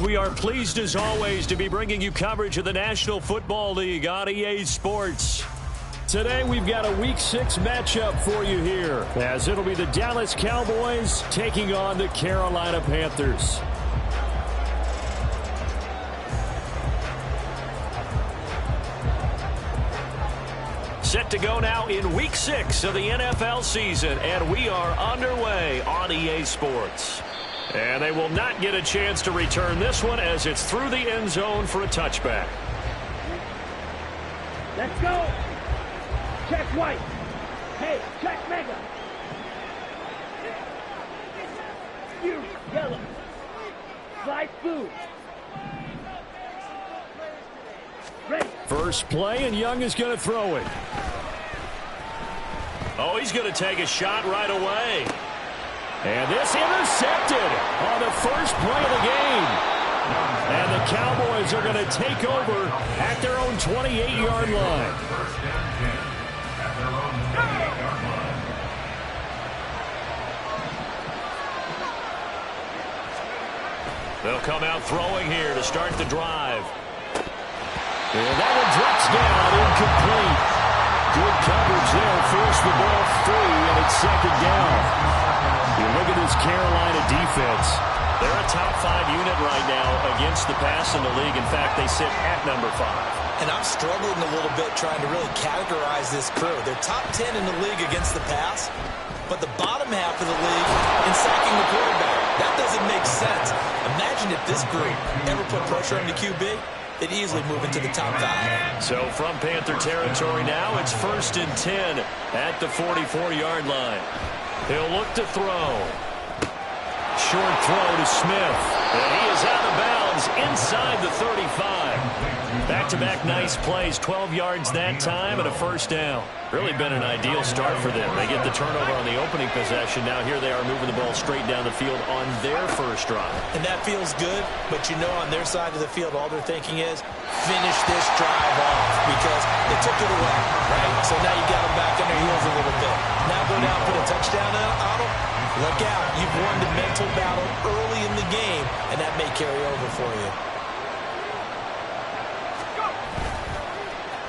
We are pleased as always to be bringing you coverage of the National Football League on EA Sports. Today we've got a Week 6 matchup for you here, as it'll be the Dallas Cowboys taking on the Carolina Panthers. Set to go now in Week 6 of the NFL season, and we are underway on EA Sports. And they will not get a chance to return this one as it's through the end zone for a touchback. Let's go. Check White. Hey, check Mega. You, Yellow. Slide Food. Ready. First play, and Young is going to throw it. Oh, he's going to take a shot right away. And this intercepted on the first play of the game. And the Cowboys are going to take over at their own 28-yard line. They'll come out throwing here to start the drive. And that one drops down, incomplete. Good coverage there, forced the ball free, and it's second down. You look at this Carolina defense. They're a top 5 unit right now against the pass in the league. In fact, they sit at number 5. And I'm struggling a little bit trying to really categorize this crew. They're top 10 in the league against the pass, but the bottom half of the league in sacking the quarterback. That doesn't make sense. Imagine if this group ever put pressure on the QB, they'd easily move into the top 5. So from Panther territory now, it's 1st and 10 at the 44-yard line. He'll look to throw. Short throw to Smith. And he is out of bounds inside the 35. Back-to-back nice plays. 12 yards that time and a first down. Really been an ideal start for them. They get the turnover on the opening possession. Now here they are moving the ball straight down the field on their first drive. And that feels good, but you know on their side of the field all they're thinking is finish this drive off because they took it away, right? So now you got them back on their heels a little bit. Now go down, put a touchdown on them. Look out. You've won the mental battle early in the game, and that may carry over for you.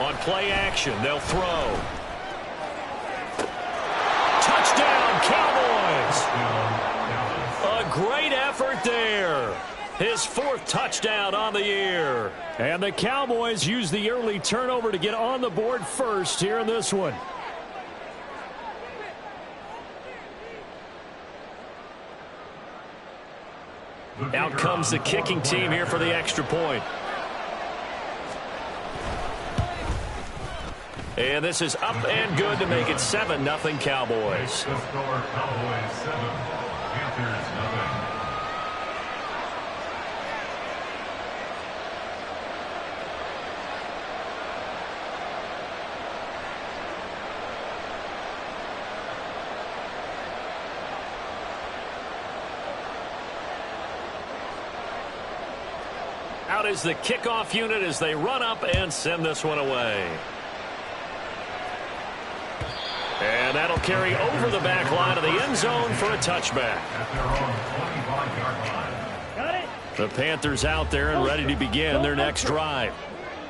On play action, they'll throw. Touchdown, Cowboys! A great effort there. His 4th touchdown on the year. And the Cowboys use the early turnover to get on the board first here in this one. Out comes the kicking team here for the extra point. And this is up and good to make it 7-0 Cowboys. Out is the kickoff unit as they run up and send this one away. And that'll carry over the back line of the end zone for a touchback. The Panthers out there and ready to begin their next drive.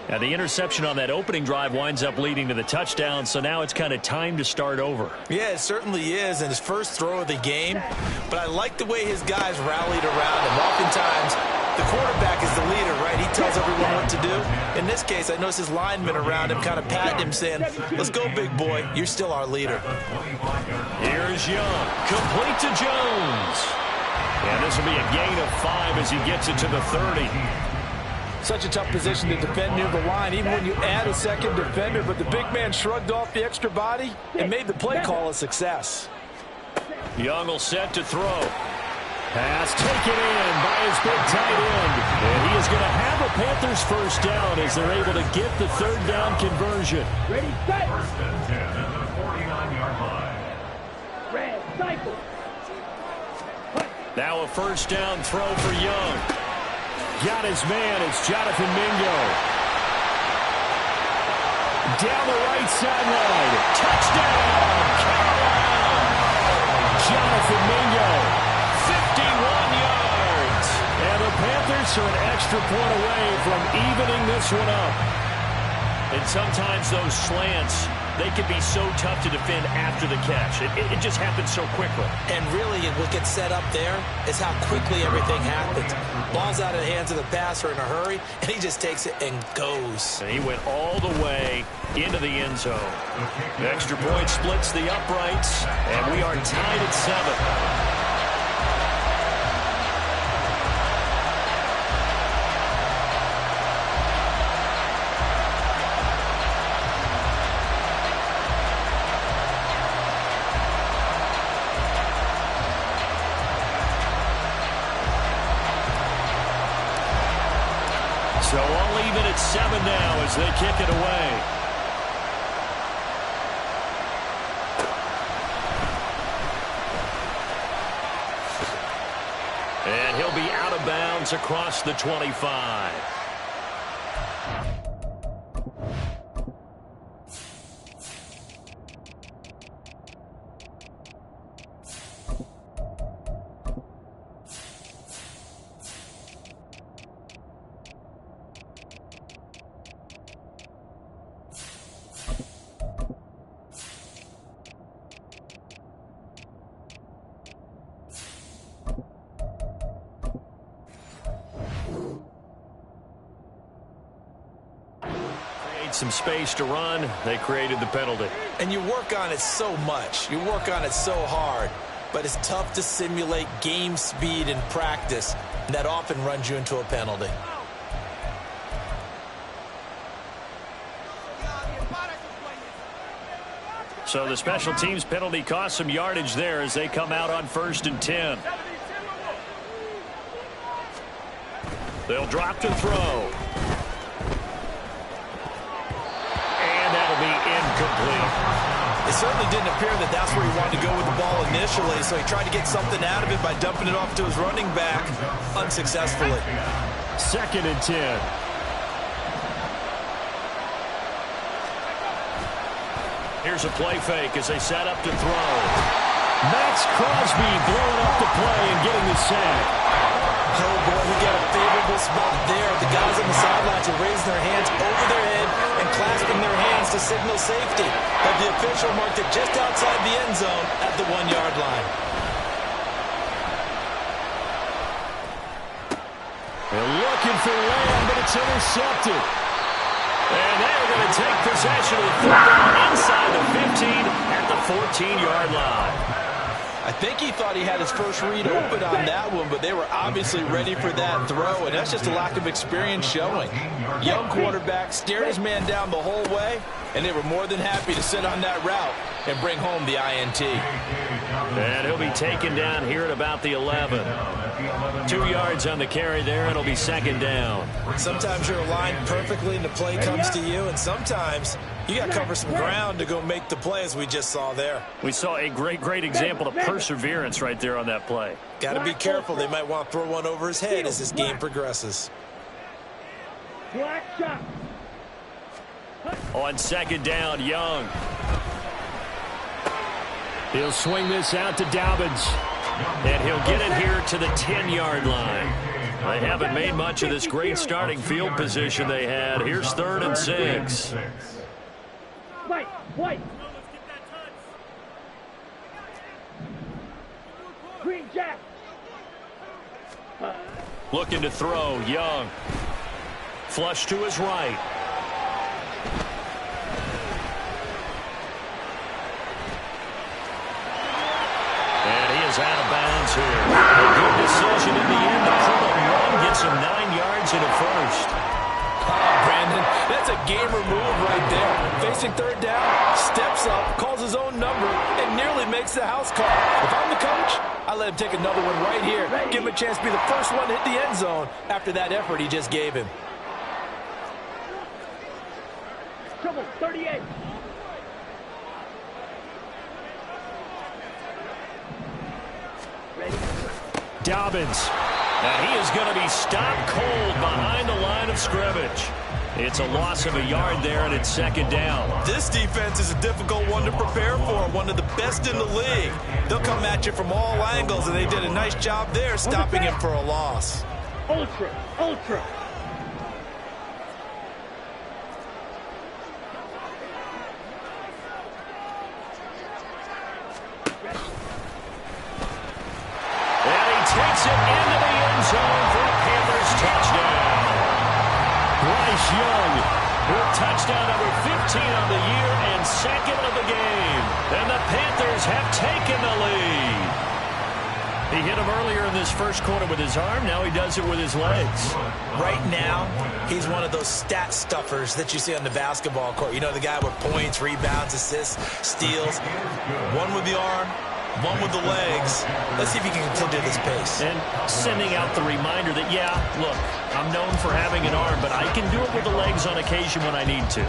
Now the interception on that opening drive winds up leading to the touchdown, so now it's kind of time to start over. Yeah, it certainly is, and his first throw of the game. But I like the way his guys rallied around him. Oftentimes, the quarterback is the leader, right? He tells everyone what to do. In this case, I noticed his linemen around him kind of patting him, saying, let's go, big boy. You're still our leader. Here's Young. Complete to Jones. And this will be a gain of 5 as he gets it to the 30. Such a tough position to defend near the line, even when you add a second defender. But the big man shrugged off the extra body and made the play call a success. Young will set to throw. Pass taken in by his big tight end. And he is going to have a Panthers first down as they're able to get the 3rd down conversion. Ready, set. 1st and 10 at the 49-yard line. Red, cycle. Now a first down throw for Young. Got his man. It's Jonathan Mingo. Down the right sideline. Touchdown, Carolina. Jonathan Mingo. 51 yards. And the Panthers are an extra point away from evening this one up. And sometimes those slants, they can be so tough to defend after the catch. It just happens so quickly. And really, what gets set up there is how quickly everything happens. Ball's out of the hands of the passer in a hurry, and he just takes it and goes. And he went all the way into the end zone. The extra point splits the uprights, and we are tied at 7. So all even at 7 now as they kick it away. And he'll be out of bounds across the 25. Some space to run. They created the penalty. And you work on it so much. You work on it so hard. But it's tough to simulate game speed in practice. And that often runs you into a penalty. So the special teams penalty cost some yardage there as they come out on 1st and 10. They'll drop to throw. Incomplete. It certainly didn't appear that that's where he wanted to go with the ball initially, so he tried to get something out of it by dumping it off to his running back unsuccessfully. 2nd and 10. Here's a play fake as they set up to throw. Max Crosby blowing up the play and getting the sack. Oh, boy, we got a favorable spot there. The guys on the sidelines are raising their hands over their head and clasping their hands to signal safety. But the official marked it just outside the end zone at the 1-yard line. They're looking for Lamb, but it's intercepted. And they're going to take possession of the football inside the 15 at the 14-yard line. I think he thought he had his first read open on that one, but they were obviously ready for that throw, and that's just a lack of experience showing. Young quarterback stared his man down the whole way, and they were more than happy to sit on that route and bring home the INT. And he'll be taken down here at about the 11. 2 yards on the carry there, and it'll be 2nd down. Sometimes you're aligned perfectly and the play comes to you, and sometimes you got to cover some ground to go make the play, as we just saw there. We saw a great example of perseverance right there on that play. Got to be careful. They might want to throw one over his head as this game progresses. On 2nd down, Young. He'll swing this out to Dobbins. And he'll get it here to the 10-yard line. They haven't made much of this great starting field position they had. Here's 3rd and 6. White. Green Jack. Looking to throw, Young. Flush to his right. And he is out of bounds here. A good decision in the end to pull it one, gets him 9 yards and a first. Brandon, that's a gamer move right there. Facing 3rd down, steps up, calls his own number, and nearly makes the house call. If I'm the coach, I let him take another one right here. Give him a chance to be the first one to hit the end zone after that effort he just gave him. Trouble, 38. Ready? Dobbins. And he is going to be stopped cold behind the line of scrimmage. It's a loss of a yard there, and it's 2nd down. This defense is a difficult one to prepare for, one of the best in the league. They'll come at you from all angles, and they did a nice job there stopping him for a loss. Ultra, ultra. And he takes it into the end zone for a Panthers touchdown. Bryce Young with touchdown number 15 on the year and second of the game. And the Panthers have taken the lead. He hit him earlier in this first quarter with his arm. Now he does it with his legs. Right now, he's one of those stat stuffers that you see on the basketball court. You know, the guy with points, rebounds, assists, steals. One with the arm, one with the legs. Let's see if he can continue this pace. And sending out the reminder that, yeah, look, I'm known for having an arm, but I can do it with the legs on occasion when I need to.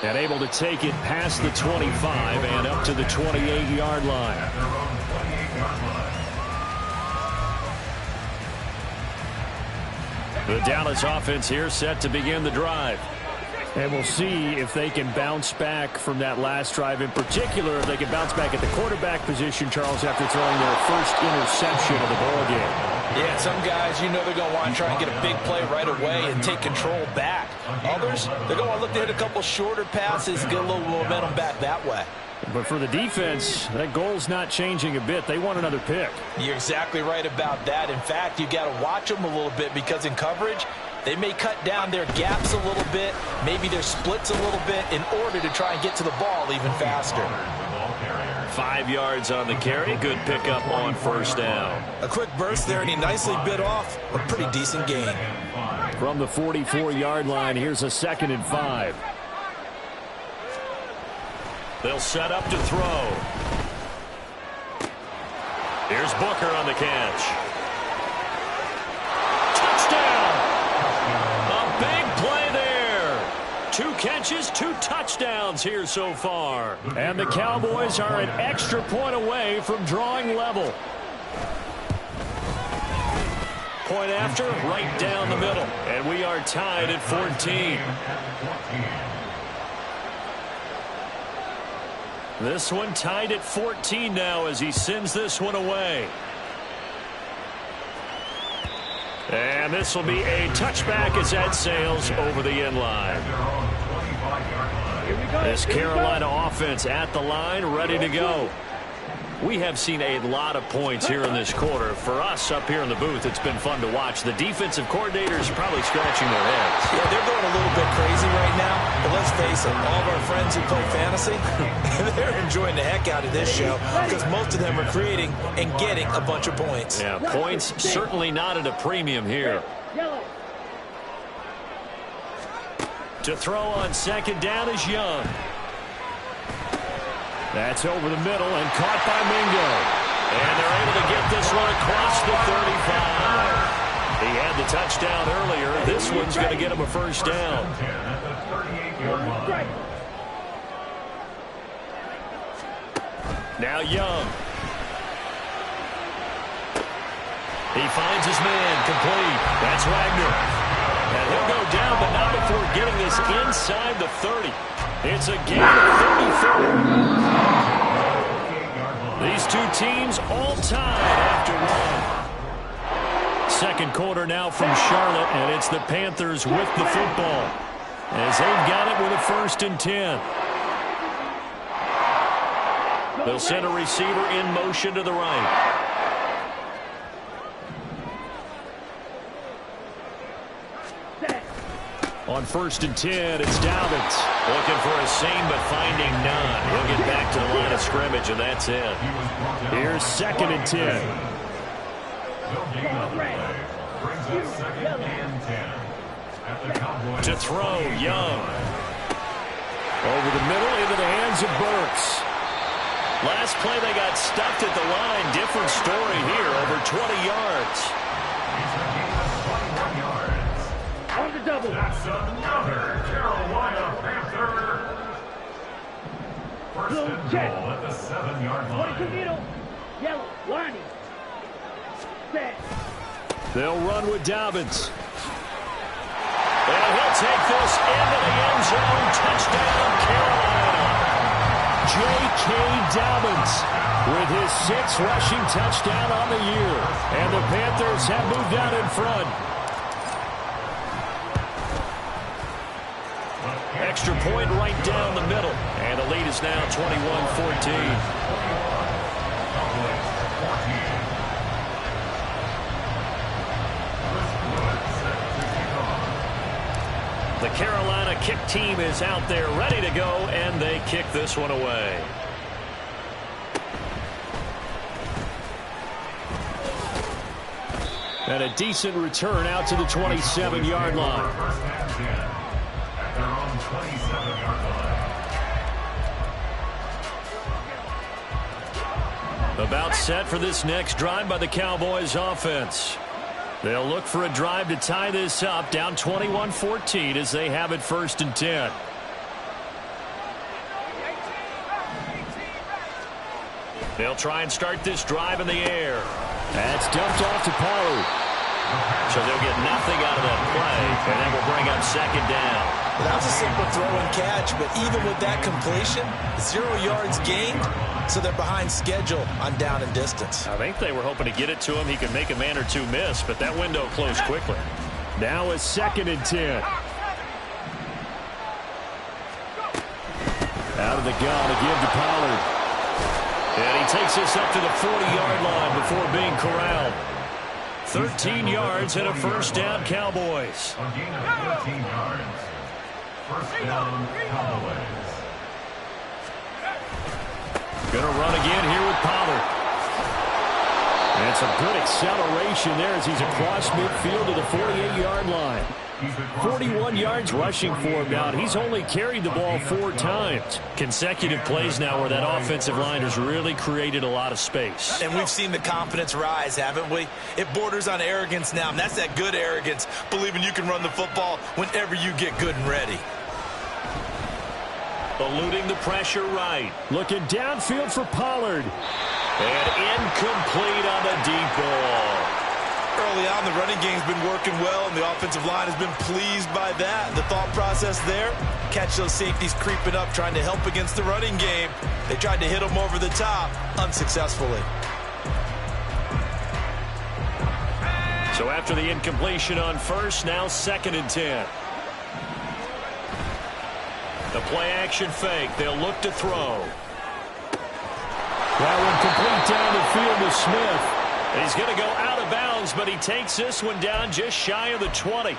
And able to take it past the 25 and up to the 28-yard line. The Dallas offense here set to begin the drive. And we'll see if they can bounce back from that last drive. In particular, if they can bounce back at the quarterback position, Charles, after throwing their first interception of the ball game. Yeah, some guys, you know they're going to want to try and get a big play right away and take control back. Others, they're going to look to hit a couple shorter passes, get a little momentum back that way. But for the defense, that goal's not changing a bit. They want another pick. You're exactly right about that. In fact, you got to watch them a little bit because in coverage, they may cut down their gaps a little bit, maybe their splits a little bit in order to try and get to the ball even faster. 5 yards on the carry. Good pickup on first down. A quick burst there, and he nicely bit off a pretty decent gain. From the 44-yard line, here's a 2nd and 5. They'll set up to throw. Here's Booker on the catch. Touchdown! A big play there. 2 catches, 2 touchdowns here so far. And the Cowboys are an extra point away from drawing level. Point after, right down the middle. And we are tied at 14. This one tied at 14 now as he sends this one away. And this will be a touchback as that sails over the end line. This Carolina offense at the line, ready to go. We have seen a lot of points here in this quarter. For us up here in the booth, it's been fun to watch. The defensive coordinators probably scratching their heads. Yeah, they're going a little bit crazy right now. But let's face it, all of our friends who play fantasy, they're enjoying the heck out of this show because most of them are creating and getting a bunch of points. Yeah, points certainly not at a premium here. To throw on 2nd down is Young. That's over the middle and caught by Mingo. And they're able to get this one across the 35. He had the touchdown earlier. This one's going to get him a first down. Now Young. He finds his man complete. That's Wagner. And he'll go down, but not before getting this inside the 30. It's a game of 34. These two teams all tied after one. Second quarter now from Charlotte, and it's the Panthers with the football as they've got it with a 1st and 10. They'll send a receiver in motion to the right. On 1st and 10, it's Dobbins. Looking for a seam, but finding none. He'll get back to the line of scrimmage, and that's it. Here's 2nd and 10. To throw, Young. Over the middle, into the hands of Burks. Last play, they got stuffed at the line. Different story here, over 20 yards. On the double. That's another Carolina Panther. First and goal at the 7-yard line. 22 middle. Yellow. Lonnie. Set. They'll run with Dobbins. And he'll take this into the end zone. Touchdown, Carolina. J.K. Dobbins with his 6th rushing touchdown on the year. And the Panthers have moved out in front. Extra point right down the middle. And the lead is now 21-14. The Carolina kick team is out there ready to go, and they kick this one away. And a decent return out to the 27-yard line. At their own 27-yard line. About set for this next drive by the Cowboys offense. They'll look for a drive to tie this up, down 21-14 as they have it 1st and 10. They'll try and start this drive in the air. That's dumped off to Pollard. So they'll get nothing out of that play, and that will bring up 2nd down. Well, that was a simple throw and catch, but even with that completion, 0 yards gained, so they're behind schedule on down and distance. I think they were hoping to get it to him. He could make a man or two miss, but that window closed quickly. Now it's 2nd and 10. Out of the gun to give to Pollard. And he takes this up to the 40-yard line before being corralled. 13 yards and a 1st down, Cowboys. A gain of 13 yards. 1st down, Cowboys. Going to run again here with Pollard. And some good acceleration there as he's across midfield to the 48-yard line. 41 yards rushing for him now. He's only carried the ball 4 times. Consecutive plays now where that offensive line has really created a lot of space. And we've seen the confidence rise, haven't we? It borders on arrogance now, and that's that good arrogance, believing you can run the football whenever you get good and ready. Eluding the pressure right. Looking downfield for Pollard. And incomplete on the deep ball. Early on, the running game's been working well, and the offensive line has been pleased by that. The thought process there, catch those safeties creeping up, trying to help against the running game. They tried to hit them over the top, unsuccessfully. So after the incompletion on 1st, now 2nd and 10. The play-action fake. They'll look to throw. That one complete down the field to Smith. He's going to go out of bounds, but he takes this one down just shy of the 20.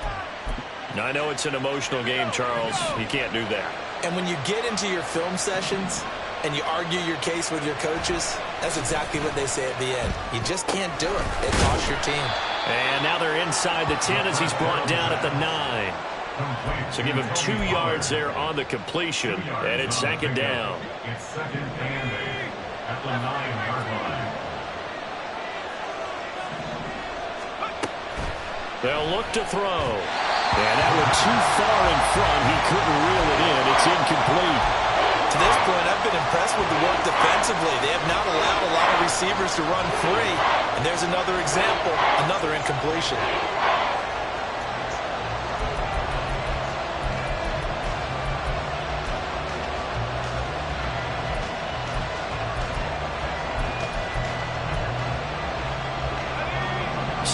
Now, I know it's an emotional game, Charles. You can't do that. And when you get into your film sessions and you argue your case with your coaches, that's exactly what they say at the end. You just can't do it. It costs your team. And now they're inside the 10 as he's brought down at the 9. So give him 2 yards there on the completion, and it's 2nd down. It's 2nd and 8 at the 9-yard line. They'll look to throw. And that one too far in front. He couldn't reel it in. It's incomplete. To this point, I've been impressed with the work defensively. They have not allowed a lot of receivers to run free. And there's another example, another incompletion.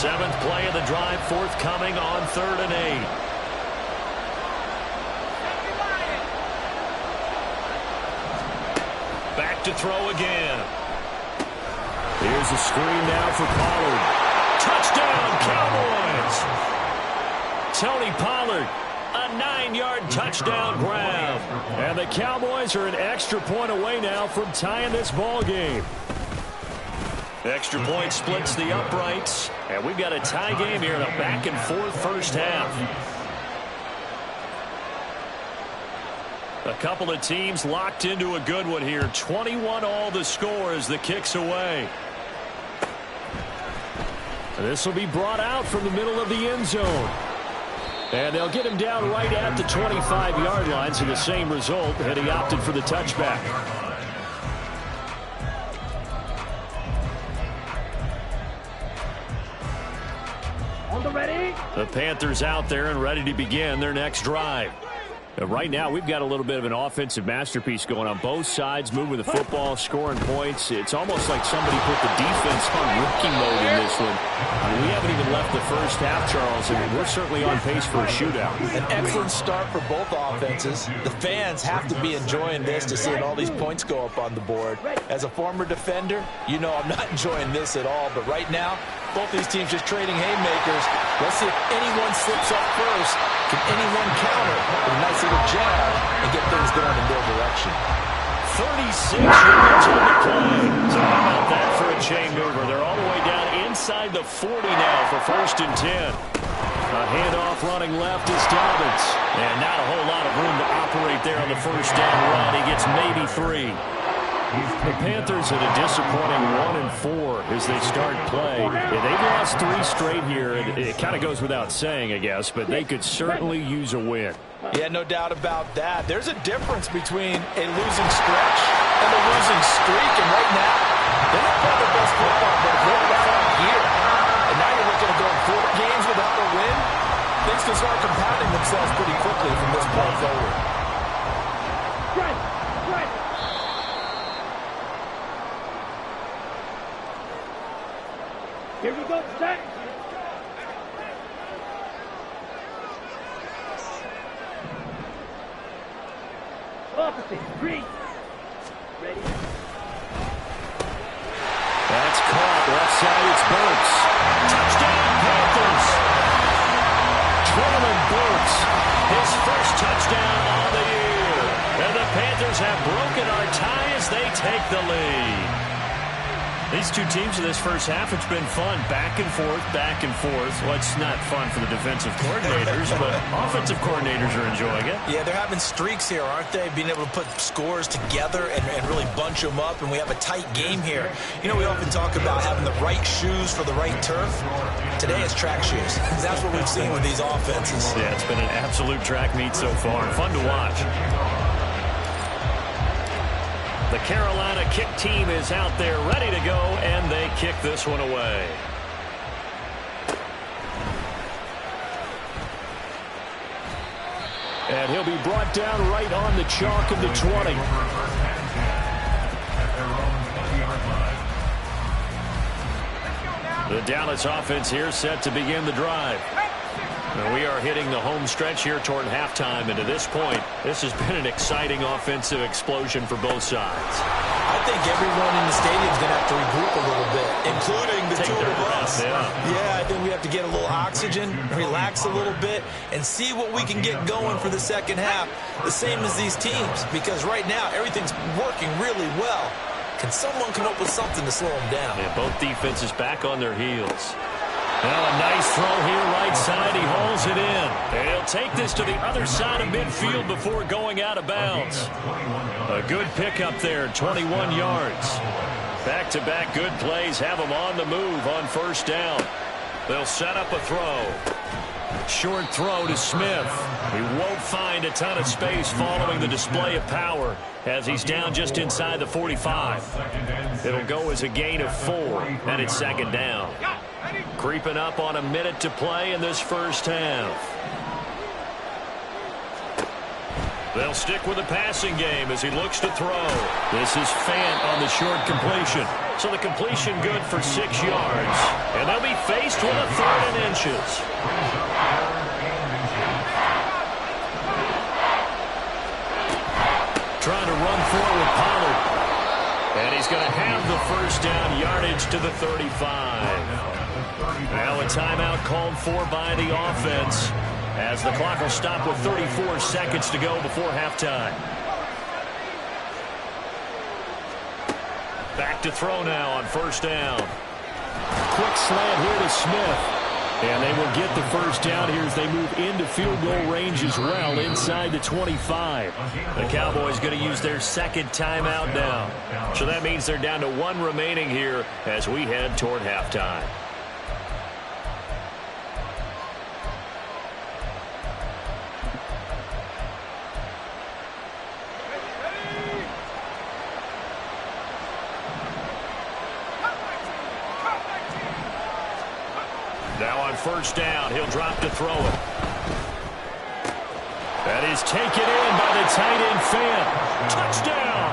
Seventh play of the drive forthcoming on 3rd and 8. Back to throw again. Here's a screen now for Pollard. Touchdown, Cowboys! Tony Pollard, a 9-yard touchdown grab. And the Cowboys are an extra point away now from tying this ball game. Extra point splits the uprights, and we've got a tie game here in a back-and-forth 1st half. A couple of teams locked into a good one here. 21 all the score as the kick's away. This will be brought out from the middle of the end zone. And they'll get him down right at the 25-yard line, so the same result, and he opted for the touchback. On the ready. The Panthers out there and ready to begin their next drive. Right now, we've got a little bit of an offensive masterpiece going on both sides, moving the football, scoring points. It's almost like somebody put the defense on rookie mode in this one. We haven't even left the first half, Charles, and we're certainly on pace for a shootout. An excellent start for both offenses. The fans have to be enjoying this to see all these points go up on the board. As a former defender, you know I'm not enjoying this at all, but right now, both these teams just trading haymakers. Let's see if anyone slips up first. Can anyone counter with a nice little jab and get things going in their direction? 36 yards on the play. So how about that for a chain mover? They're all the way down inside the 40 now for 1st and 10. A handoff running left is Dobbins. And not a whole lot of room to operate there on the first down run. He gets maybe 3. The Panthers at a disappointing 1-4 as they start play. They've lost 3 straight here. It kind of goes without saying, I guess, but they could certainly use a win. Yeah, no doubt about that. There's a difference between a losing stretch and a losing streak, and right now, they're not playing their best football, but they're right here. And now you're looking at going 4 games without a win. Things can start compounding themselves pretty quickly from this point forward. Here we go, set. Opposite, green. Ready? That's caught. Left side, it's Burks. Touchdown, Panthers. Traylon Burks, his first touchdown on the year. And the Panthers have broken our tie as they take the lead. These two teams in this first half, it's been fun. Back and forth, back and forth. Well, it's not fun for the defensive coordinators, but offensive coordinators are enjoying it. Yeah, they're having streaks here, aren't they? Being able to put scores together and really bunch them up, and we have a tight game here. You know, we often talk about having the right shoes for the right turf. Today it's track shoes. That's what we've seen with these offenses. Yeah, it's been an absolute track meet so far. Fun to watch. The Carolina kick team is out there ready to go, and they kick this one away. And he'll be brought down right on the chalk of the 20. The Dallas offense here set to begin the drive. And we are hitting the home stretch here toward halftime, and to this point, this has been an exciting offensive explosion for both sides. I think everyone in the stadium is going to have to regroup a little bit, including the two of us. Yeah, I think we have to get a little oxygen, relax a little bit, and see what we can get going for the second half, the same as these teams, because right now everything's working really well. Can someone come up with something to slow them down? Yeah, both defenses back on their heels. Now a nice throw here right side. He hauls it in. And he'll take this to the other side of midfield before going out of bounds. A good pickup there, 21 yards. Back-to-back good plays have them on the move on first down. They'll set up a throw. Short throw to Smith. He won't find a ton of space following the display of power as he's down just inside the 45. It'll go as a gain of 4, and it's second down. Creeping up on a minute to play in this first half. They'll stick with the passing game as he looks to throw. This is Fant on the short completion. So the completion good for 6 yards. And they'll be faced with a 3rd and inches. Trying to run forward with Pollard. And he's going to have the first down yardage to the 35. Now a timeout called for by the offense as the clock will stop with 34 seconds to go before halftime. Back to throw now on first down. Quick slant here to Smith. And they will get the first down here as they move into field goal range as well inside the 25. The Cowboys going to use their second timeout now. So that means they're down to 1 remaining here as we head toward halftime. Now on first down, he'll drop to throw it. That is taken in by the tight end Fant. Touchdown!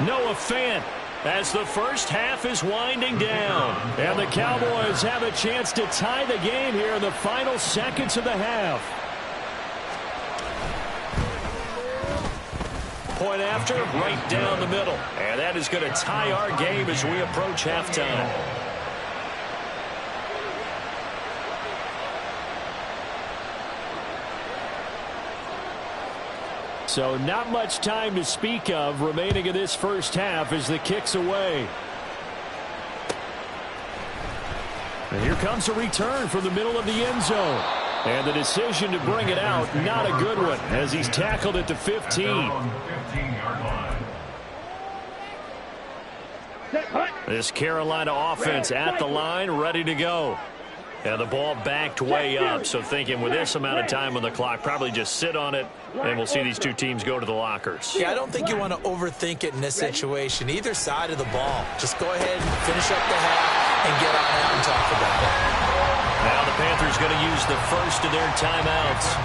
Noah Fant, as the first half is winding down. And the Cowboys have a chance to tie the game here in the final seconds of the half. Point after, right down the middle. And that is going to tie our game as we approach halftime. So not much time to speak of remaining in this first half as the kick's away. And here comes a return from the middle of the end zone. And the decision to bring it out, not a good one, as he's tackled at the 15. 15-yard line. This Carolina offense at the line, ready to go. And the ball backed way up, so thinking with this amount of time on the clock, probably just sit on it, and we'll see these two teams go to the lockers. Yeah, I don't think you want to overthink it in this situation. Either side of the ball. Just go ahead and finish up the half and get on out and talk about it. Now the Panthers going to use the first of their timeouts,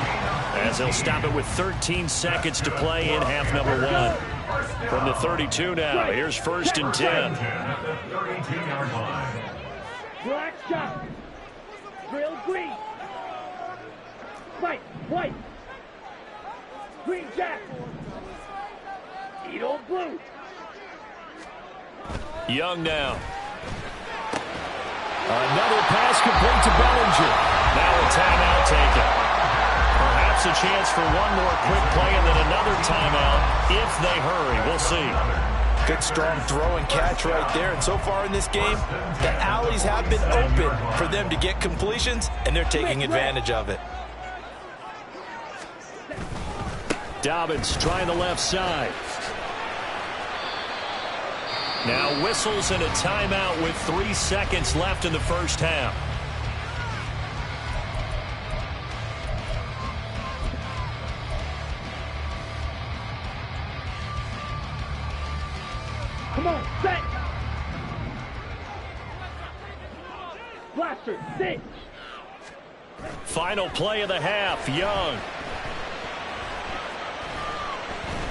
as they'll stop it with 13 seconds to play in half number one. From the 32 now, here's 1st and 10. Black shot. Drill green. White. Green jack. Eat old blue. Young now. Another pass complete to Bellinger. Now a timeout taken. Perhaps a chance for one more quick play and then another timeout if they hurry. We'll see. Good strong throw and catch right there. And so far in this game, the alleys have been open for them to get completions, and they're taking advantage of it. Dobbins trying the left side. Now whistles and a timeout with 3 seconds left in the first half. Come on, set. Blaster, cinch. Final play of the half, Young.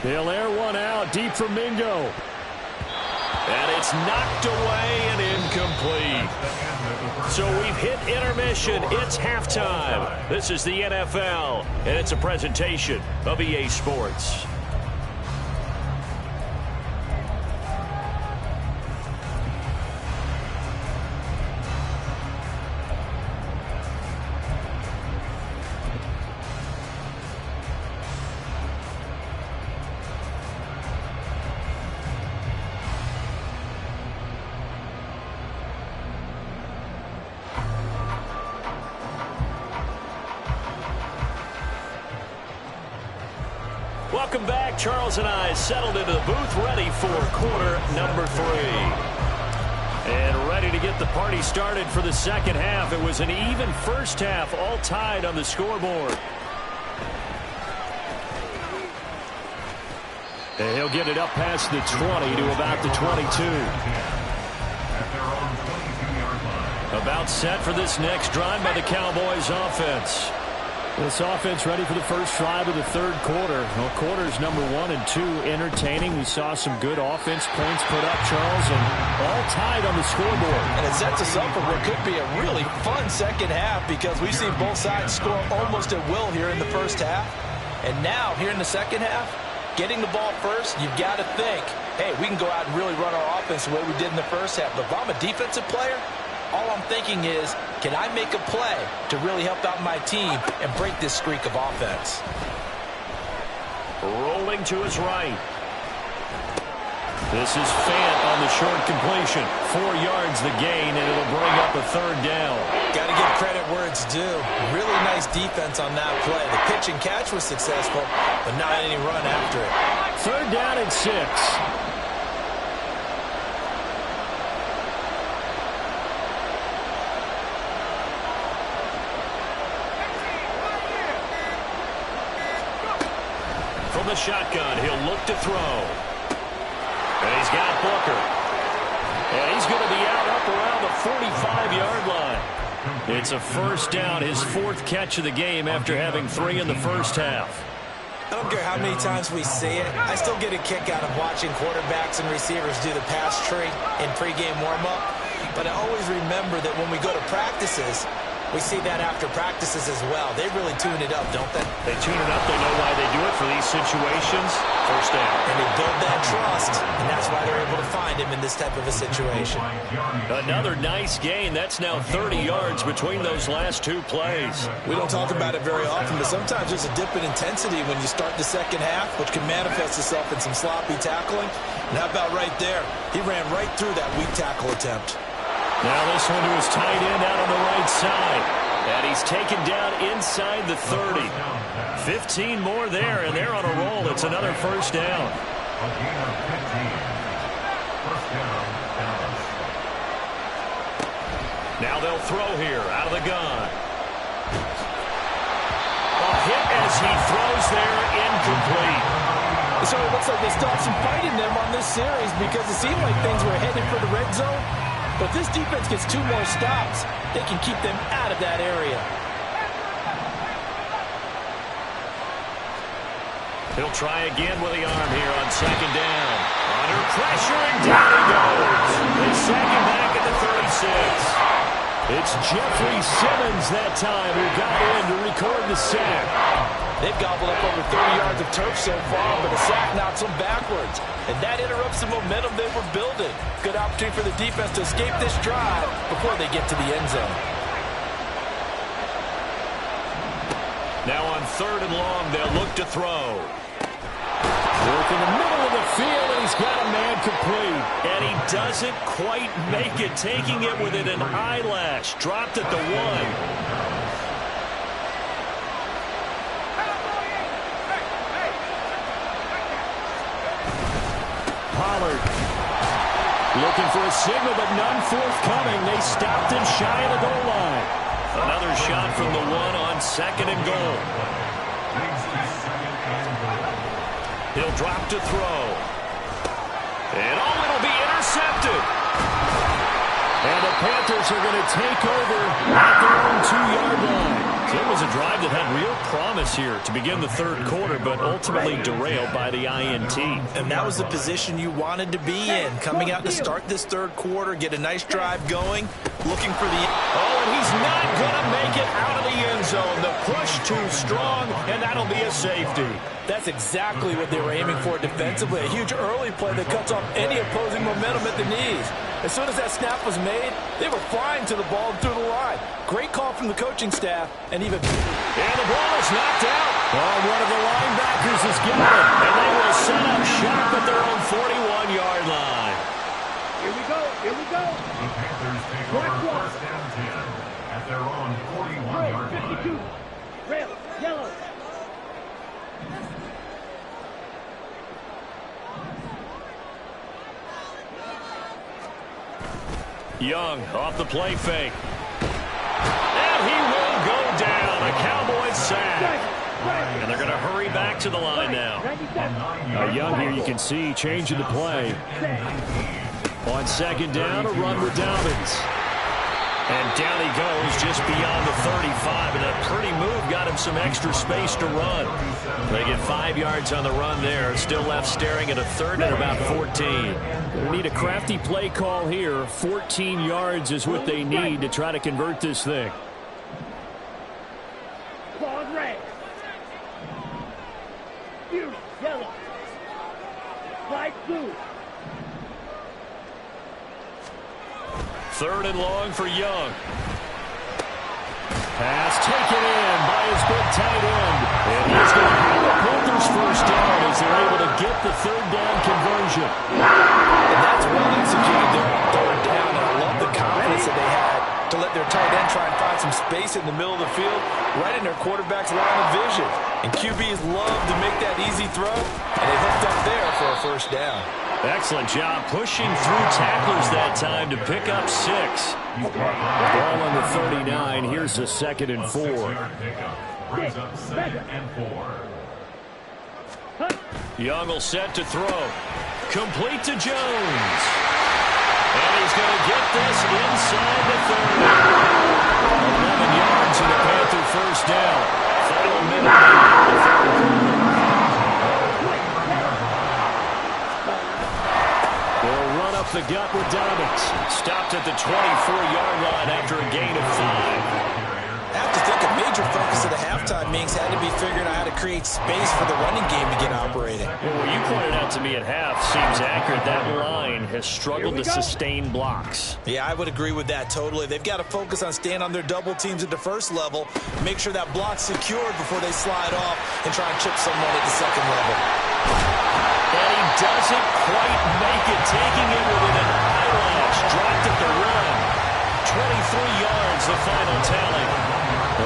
They'll air one out deep from Mingo. And it's knocked away and incomplete. So we've hit intermission. It's halftime. This is the NFL, and it's a presentation of EA Sports. Welcome back. Charles and I settled into the booth, ready for quarter number 3. And ready to get the party started for the second half. It was an even first half, all tied on the scoreboard. And he'll get it up past the 20 to about the 22. About set for this next drive by the Cowboys offense. This offense ready for the first drive of the third quarter. Well, quarters number 1 and 2 entertaining. We saw some good offense points put up, Charles, and all tied on the scoreboard. And it sets us up for what could be a really fun second half because we've seen both sides score almost at will here in the first half. And now, here in the second half, getting the ball first, you've got to think, hey, we can go out and really run our offense the way we did in the first half. But if I'm a defensive player, all I'm thinking is, can I make a play to really help out my team and break this streak of offense? Rolling to his right. This is Fant on the short completion. 4 yards the gain, and it'll bring up a third down. Got to give credit where it's due. Really nice defense on that play. The pitch and catch was successful, but not any run after it. Third down and 6. From the shotgun, he'll look to throw. And he's got Booker. And he's going to be out up around the 45-yard line. It's a first down, his 4th catch of the game after having 3 in the first half. I don't care how many times we see it. I still get a kick out of watching quarterbacks and receivers do the pass tree in pregame warm-up. But I always remember that when we go to practices, we see that after practices as well. They really tune it up, don't they? They tune it up. They know why they do it for these situations. First down. And they build that trust, and that's why they're able to find him in this type of a situation. Another nice gain. That's now 30 yards between those last 2 plays. We don't talk about it very often, but sometimes there's a dip in intensity when you start the second half, which can manifest itself in some sloppy tackling. And how about right there? He ran right through that weak tackle attempt. Now this one to his tight end out on the right side. And he's taken down inside the 30. 15 more there, and they're on a roll. It's another first down. A gain of 15. First down, Dallas. Now they'll throw here out of the gun. A hit as he throws there, incomplete. So it looks like they still have some fight in them on this series because it seemed like things were headed for the red zone. But this defense gets 2 more stops. They can keep them out of that area. He'll try again with the arm here on second down. Under pressure, and down he goes. They sack him back at the 36. It's Jeffrey Simmons that time who got in to record the sack. They've gobbled up over 30 yards of turf so far, but a sack knocks them backwards. And that interrupts the momentum they were building. Good opportunity for the defense to escape this drive before they get to the end zone. Now on 3rd and long, they'll look to throw. Work in the middle of the field, and he's got a man complete. And he doesn't quite make it, taking it within an eyelash. Dropped at the 1. Pollard looking for a signal, but none forthcoming. They stopped him shy of the goal line. Another shot from the 1 on 2nd and goal. He'll drop to throw. And it'll be intercepted. And the Panthers are going to take over at their own 2-yard line. So it was a drive that had real promise here to begin the 3rd quarter, but ultimately derailed by the INT. And that was the position you wanted to be in. Coming out to start this 3rd quarter, get a nice drive going, looking for the... Oh, and he's not going to make it out of the end zone. The push too strong, and that'll be a safety. That's exactly what they were aiming for defensively. A huge early play that cuts off any opposing momentum at the knees. As soon as that snap was made, they were flying to the ball and through the line. Great call from the coaching staff, and even... And the ball is knocked out. Oh, one of the linebackers is given it, and they will set up shop at their own 41-yard line. Here we go. Here we go. The Panthers take over first down 10 at their own 41-yard line. 52. Red, yellow. Young off the play fake. And he will go down. A Cowboys sack. And they're going to hurry back to the line now. Young here, you can see changing the play. On 2nd down, a run with Dobbins. And down he goes just beyond the 35. And that pretty move got him some extra space to run. They get 5 yards on the run there. Still left staring at a 3rd and about 14. We need a crafty play call here. 14 yards is what they need to try to convert this thing. Ball red. You, yellow. Slide blue. 3rd and long for Young. Pass taken in by his big tight end. And he's going to have the Panthers first down as they're able to get the 3rd down conversion. And that's well executed there on 3rd down. And I love the confidence that they had to let their tight end try and find some space in the middle of the field, right in their quarterback's line of vision. And QBs love to make that easy throw, and they hooked up there for a first down. Excellent job pushing through tacklers that time to pick up 6. Ball on the 39. Here's a 2nd and 4. Brings up 2nd and 4. Young will set to throw. Complete to Jones. And he's going to get this inside the 30. the gut with Dobbins. Stopped at the 24-yard line after a gain of 5. I have to think a major focus of the halftime, Minks, had to be figuring out how to create space for the running game to get operating. Well, what you pointed out to me at half seems accurate. That line has struggled to sustain blocks. Yeah, I would agree with that totally. They've got to focus on staying on their double teams at the first level, make sure that block's secured before they slide off and try and chip someone at the second level. And he doesn't quite make it, taking it within an eyelash. Dropped at the run. 23 yards, the final tally.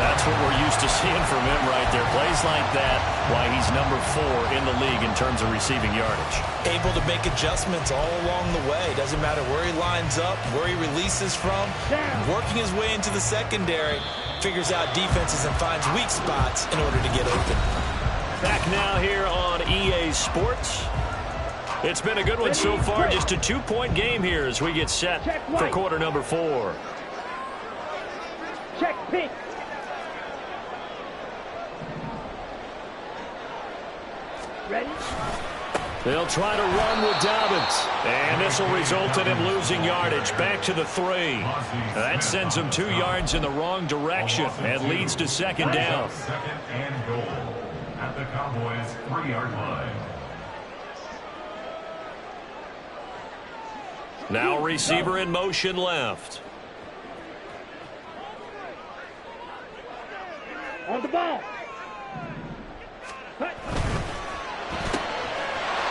That's what we're used to seeing from him right there. Plays like that, why he's number 4 in the league in terms of receiving yardage. Able to make adjustments all along the way. Doesn't matter where he lines up, where he releases from. Working his way into the secondary. Figures out defenses and finds weak spots in order to get open. Back now here on EA Sports. It's been a good one so far. Just a 2-point game here as we get set for quarter number 4. Check pink. Ready? They'll try to run with Dobbins. And this will result in him losing yardage. Back to the 3. That sends him 2 yards in the wrong direction and leads to second down. Second and goal at the Cowboys' 3-yard line. Now receiver in motion left. On the ball.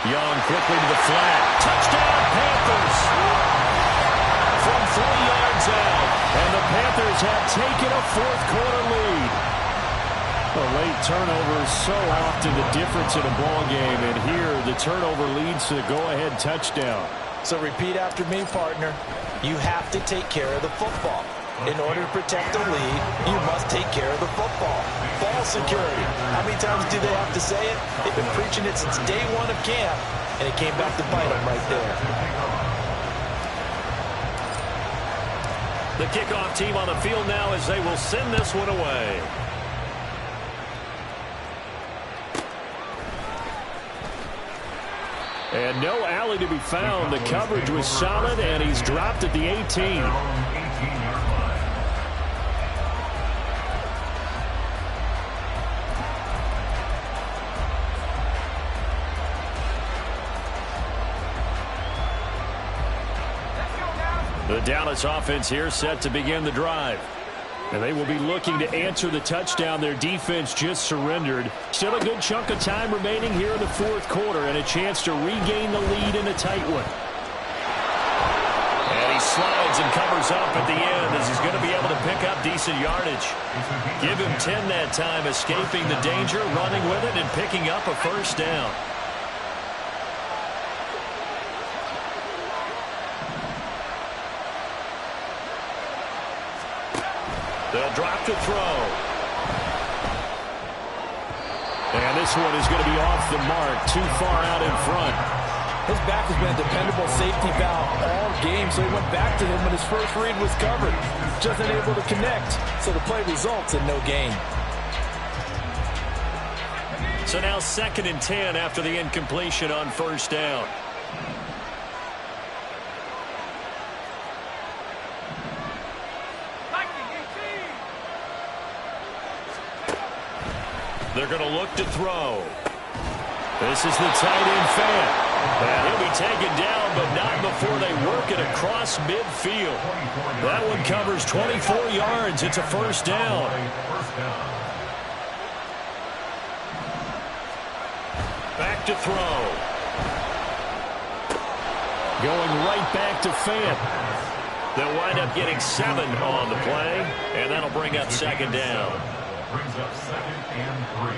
Young quickly to the flat. Touchdown, Panthers. From 3 yards out. And the Panthers have taken a fourth-quarter lead. A late turnover is so often the difference in a ball game. And here, the turnover leads to the go-ahead touchdown. So repeat after me, partner. You have to take care of the football. In order to protect the lead, you must take care of the football. Ball security. How many times do they have to say it? They've been preaching it since day 1 of camp, and it came back to bite them right there. The kickoff team on the field now as they will send this one away. And no alley to be found. The coverage was solid, and he's dropped at the 18. The Dallas offense here set to begin the drive. And they will be looking to answer the touchdown their defense just surrendered. Still a good chunk of time remaining here in the fourth quarter and a chance to regain the lead in a tight one. And he slides and covers up at the end as he's going to be able to pick up decent yardage. Give him 10 that time, escaping the danger, running with it, and picking up a first down. They'll drop to throw. And this one is going to be off the mark, too far out in front. His back has been a dependable safety valve all game, so he went back to him when his first read was covered. Just unable to connect, so the play results in no gain. So now 2nd and 10 after the incompletion on first down. They're going to look to throw. This is the tight end fan. And he'll be taken down, but not before they work it across midfield. That one covers 24 yards. It's a first down. Back to throw. Going right back to Fant. They'll wind up getting 7 on the play, and that'll bring up second down. Brings up 2nd and 3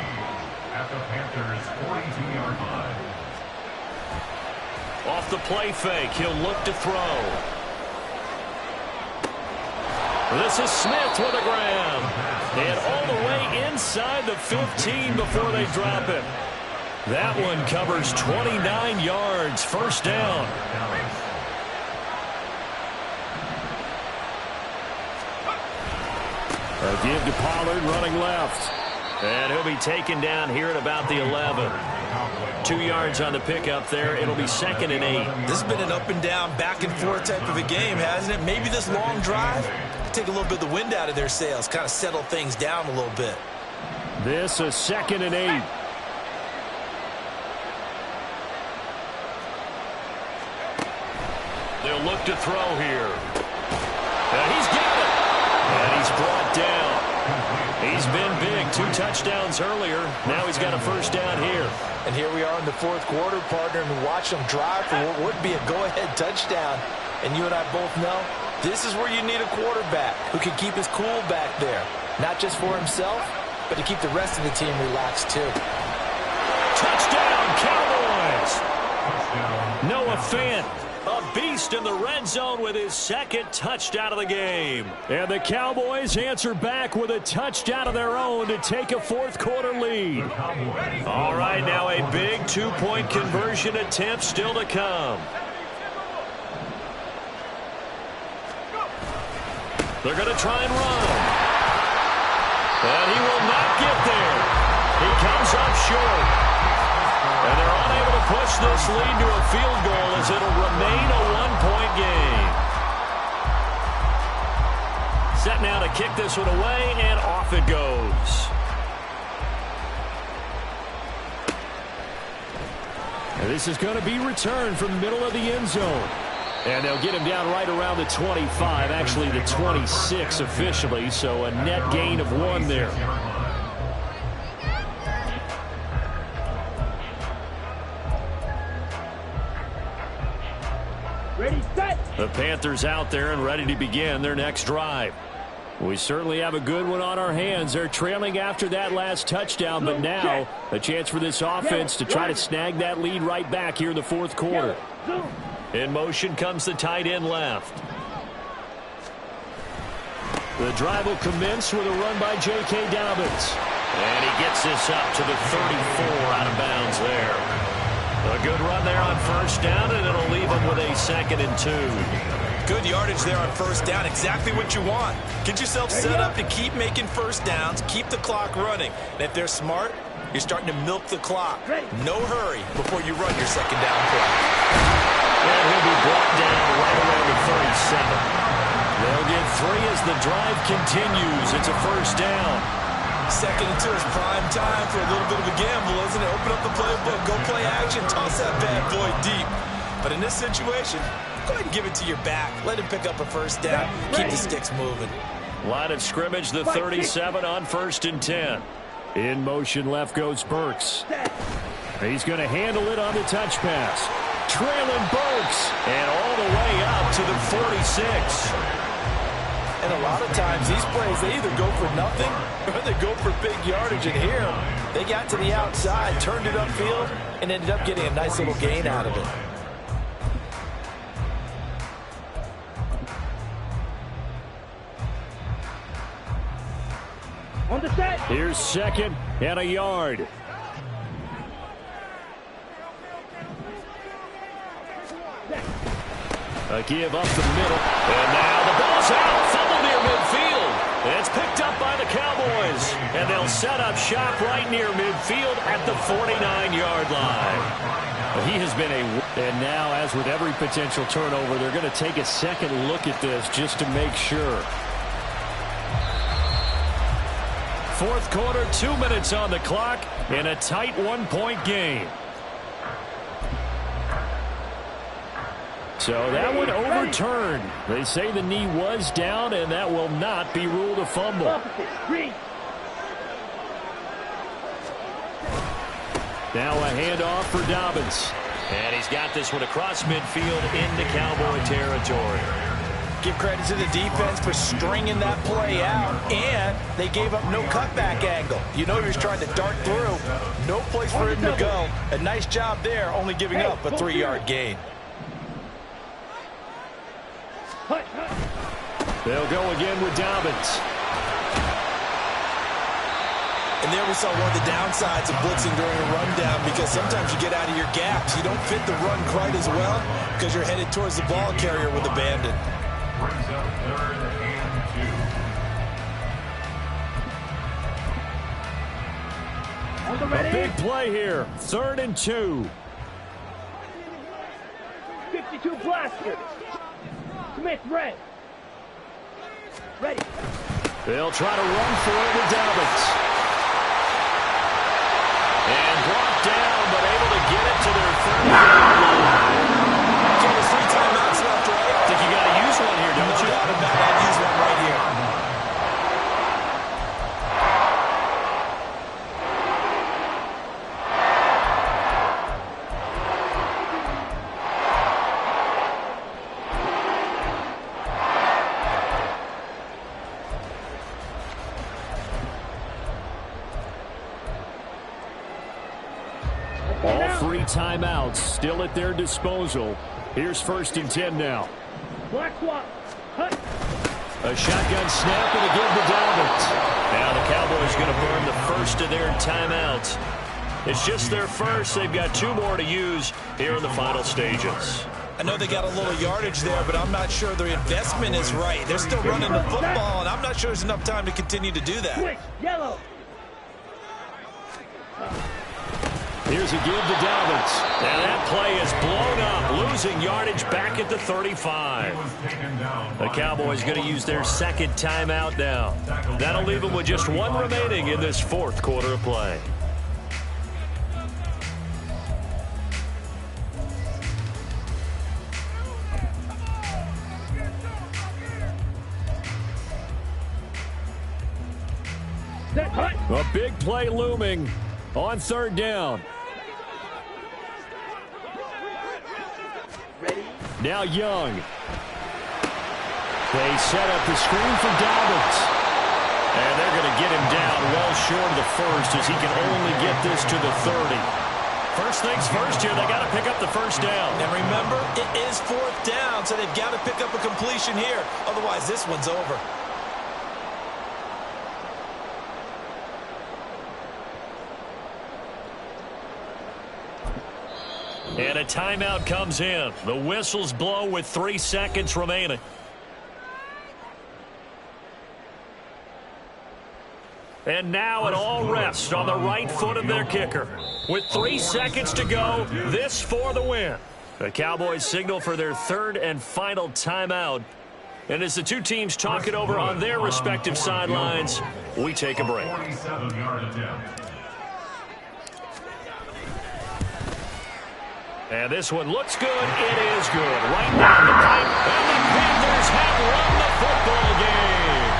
at the Panthers' 42-yard line. Off the play fake, he'll look to throw. This is Smith with a grab. And all the way inside the 15 before they drop him. That one covers 29 yards, first down. A give to Pollard running left. And he'll be taken down here at about the 11. 2 yards on the pickup there. It'll be 2nd and 8. This has been an up and down, back and forth type of a game, hasn't it? Maybe this long drive take a little bit of the wind out of their sails, kind of settle things down a little bit. This is 2nd and 8. They'll look to throw here. And he's got it. And he's brought down. He's been big. 2 touchdowns earlier. Now he's got a first down here. And here we are in the 4th quarter, partner, and watch them drive for what would be a go-ahead touchdown. And you and I both know this is where you need a quarterback who can keep his cool back there. Not just for himself, but to keep the rest of the team relaxed too. Touchdown, Cowboys! Noah Fant, a beast in the red zone with his 2nd touchdown of the game. And the Cowboys answer back with a touchdown of their own to take a 4th quarter lead. All right, now a big 2-point conversion attempt still to come. They're going to try and run. And he will not get there. He comes up short. And they're unable to push this lead to a field goal as it'll remain a 1-point game. Set now to kick this one away, and off it goes. And this is going to be returned from the middle of the end zone. And they'll get him down right around the 25, actually the 26 officially, so a net gain of 1 there. Ready, set. The Panthers out there and ready to begin their next drive. We certainly have a good one on our hands. They're trailing after that last touchdown, but now a chance for this offense to try to snag that lead right back here in the 4th quarter. In motion comes the tight end left. The drive will commence with a run by J.K. Dobbins. And he gets this up to the 34 out of bounds there. A good run there on first down, and it'll leave him with a 2nd and 2. Good yardage there on first down. Exactly what you want. Get yourself set up to keep making first downs, keep the clock running. And if they're smart, you're starting to milk the clock. No hurry before you run your second down play. And he'll be brought down right around the 37. They'll get 3 as the drive continues. It's a first down. 2nd and 2 is prime time for a little bit of a gamble, isn't it? Open up the playbook, go play action, toss that bad boy deep. But in this situation, go ahead and give it to your back. Let him pick up a first down. Keep the sticks moving. Line of scrimmage, the 37 on 1st and 10. In motion left goes Burks. He's going to handle it on the touch pass. Trailing Burks. And all the way up to the 46. And a lot of times these plays, they either go for nothing or they go for big yardage. And here, they got to the outside, turned it upfield, and ended up getting a nice little gain out of it. On the set. Here's 2nd and a yard. A give up the middle. And now the ball's out. Fumble near midfield. And it's picked up by the Cowboys. And they'll set up shop right near midfield at the 49-yard line. He has been and now, as with every potential turnover, they're going to take a second look at this just to make sure. 4th quarter, 2 minutes on the clock in a tight 1-point game. So that one overturned. They say the knee was down, and that will not be ruled a fumble. Now a handoff for Dobbins. And he's got this one across midfield into Cowboy territory. Give credit to the defense for stringing that play out, and they gave up no cutback angle. You know he was trying to dart through. No place for him to go. A nice job there, only giving up a 3-yard gain. They'll go again with Dobbins. And there we saw one of the downsides of blitzing during a rundown, because sometimes you get out of your gaps. You don't fit the run quite as well because you're headed towards the ball carrier with abandon. Brings up 3rd and 2. On the A big play here. 3rd and 2. 52 blaster. Smith, red. Ready. They'll try to run for it with Dobbins. And brought down, but able to get it to their 30-yard line. So there's 3 timeouts left, right? I think you got to use one here, don't you? No doubt about it. I'd use one right here. All 3 timeouts still at their disposal. Here's 1st and 10 now. Black swap. Hut. A shotgun snap and a give to Dobbins. Now the Cowboys going to burn the first of their timeouts. It's just their first. They've got 2 more to use here in the final stages. I know they got a little yardage there, but I'm not sure their investment is right. They're still running the football, and I'm not sure there's enough time to continue to do that. Switch. Yellow. Here's a give to Dobbins. And that play is blown up, losing yardage back at the 35. The Cowboys going to use their 2nd timeout now. That'll leave them with just 1 remaining in this 4th quarter of play. A big play looming on 3rd down. Now Young. They set up the screen for Dobbins. And they're going to get him down well short of the first as he can only get this to the 30. First things first here, they got to pick up the 1st down. And remember, it is 4th down, so they've got to pick up a completion here. Otherwise, this one's over. And a timeout comes in. The whistles blow with 3 seconds remaining. And now it all rests on the right foot of their kicker. With 3 seconds to go, this for the win. The Cowboys signal for their 3rd and final timeout. And as the 2 teams talk it over on their respective sidelines, we take a break. 47-yard attempt. And this one looks good. It is good. Right down the pipe. And the Panthers have won the football game.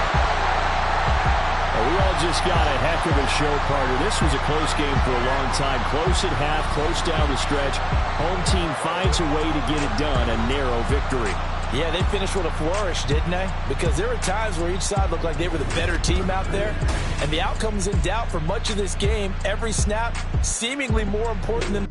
We all just got a heck of a show, Carter. This was a close game for a long time. Close at half, close down the stretch. Home team finds a way to get it done. A narrow victory. Yeah, they finished with a flourish, didn't they? Because there were times where each side looked like they were the better team out there. And the outcome was in doubt for much of this game. Every snap seemingly more important than the